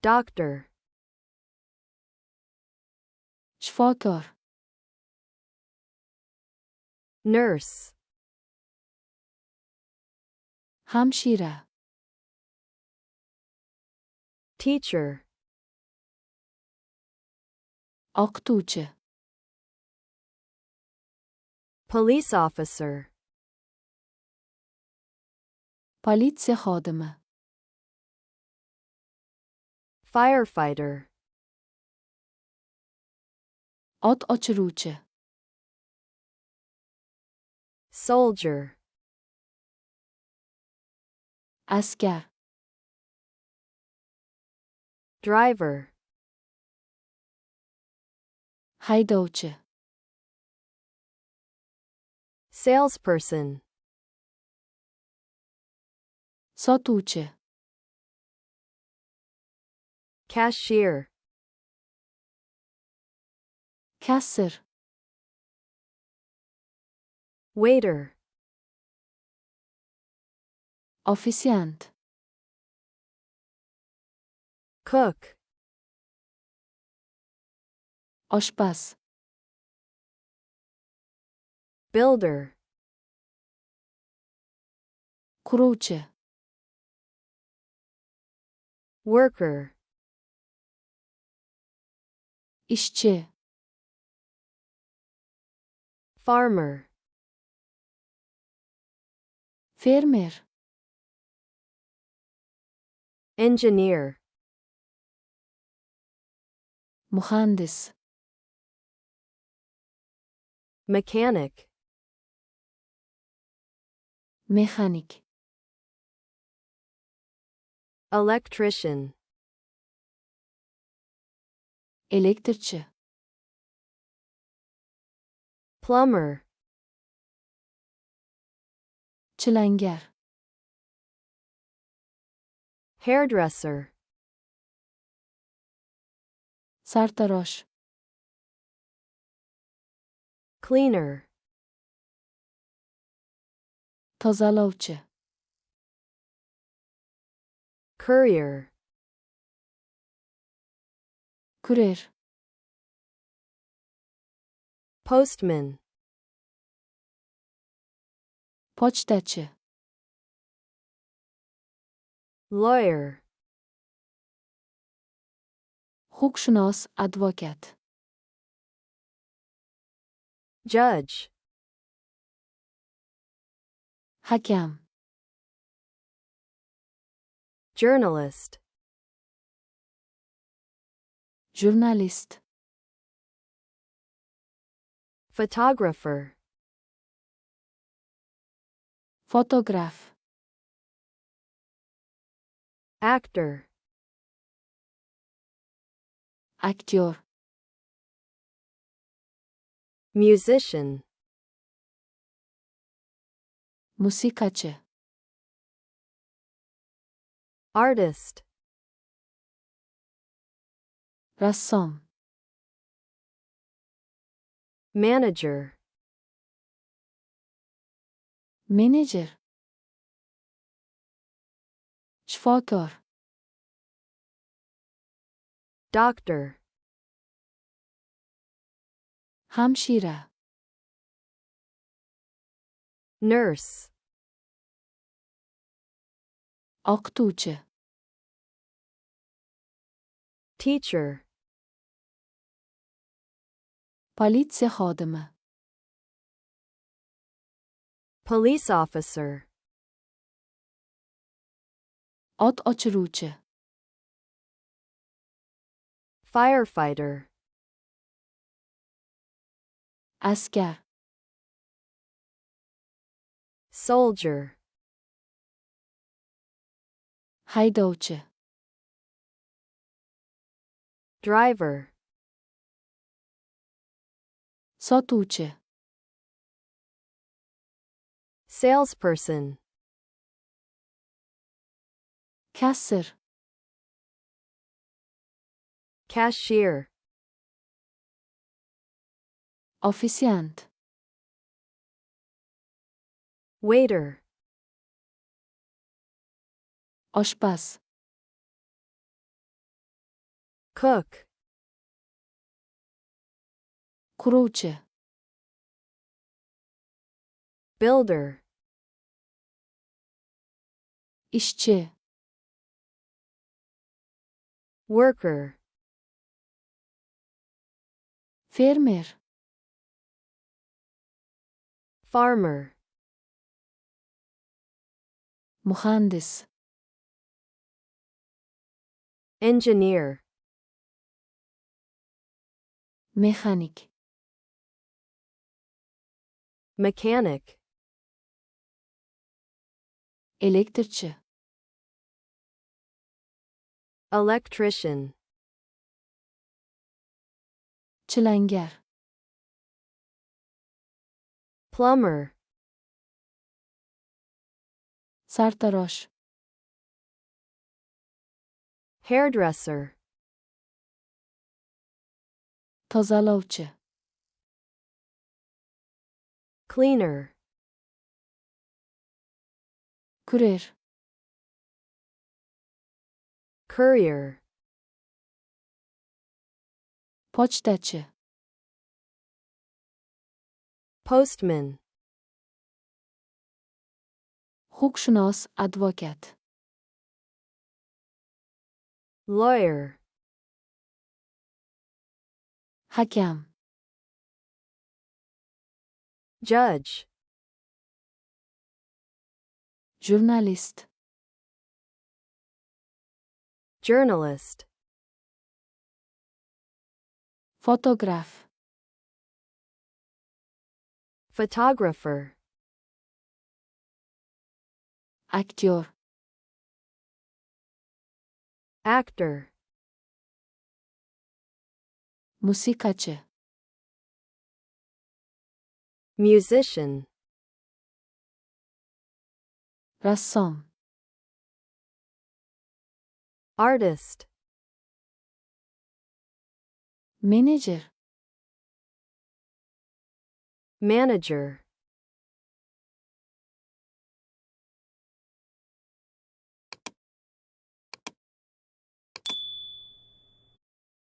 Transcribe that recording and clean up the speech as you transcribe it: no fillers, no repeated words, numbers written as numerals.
doctor, shifokor, nurse, hamshira, teacher, o'qituvchi, police officer, politsiya xodimi, firefighter, o't o'chiruvchi, soldier, askar, driver, haydovchi, salesperson, sotuvchi, cashier, kassir, waiter, ofisiant, cook, oshpaz, builder, quruvchi, worker, ishchi, farmer, fermer, engineer, muhandis, mechanic, mexanik, electrician, elektrchi, plumber, chilangar, hairdresser, sartarosh, cleaner, tozalovchi, courier, kurer, postman, pochtachi, lawyer, huquqshunos, advokat, judge, hakam, journalist, jurnalist, photographer, fotograf, actor, aktyor, musician, musiqachi, artist, rassom, manager, menejer, shifokor, doctor, hamshira, nurse, o'qituvchi, teacher, politsiya xodimi, police officer, o't o'chiruvchi, firefighter, askar, soldier, haydovchi, driver, sotuvchi, salesperson, kassir, cashier, ofisiant, waiter, oshpaz, cook, quruvchi, builder, ishchi, worker, fermer, farmer, muhandis, engineer, mexanik, mechanic, elektrchi, electrician, chilangar, plumber, sartarosh, hairdresser, tozalovchi, cleaner, kurer, courier, pochtachi, postman, huquqshunos, advokat, lawyer, hakam, judge, jurnalist, journalist, fotograf, photographer, aktyor, actor, musiqachi, musician, rassom, artist, menejer, manager,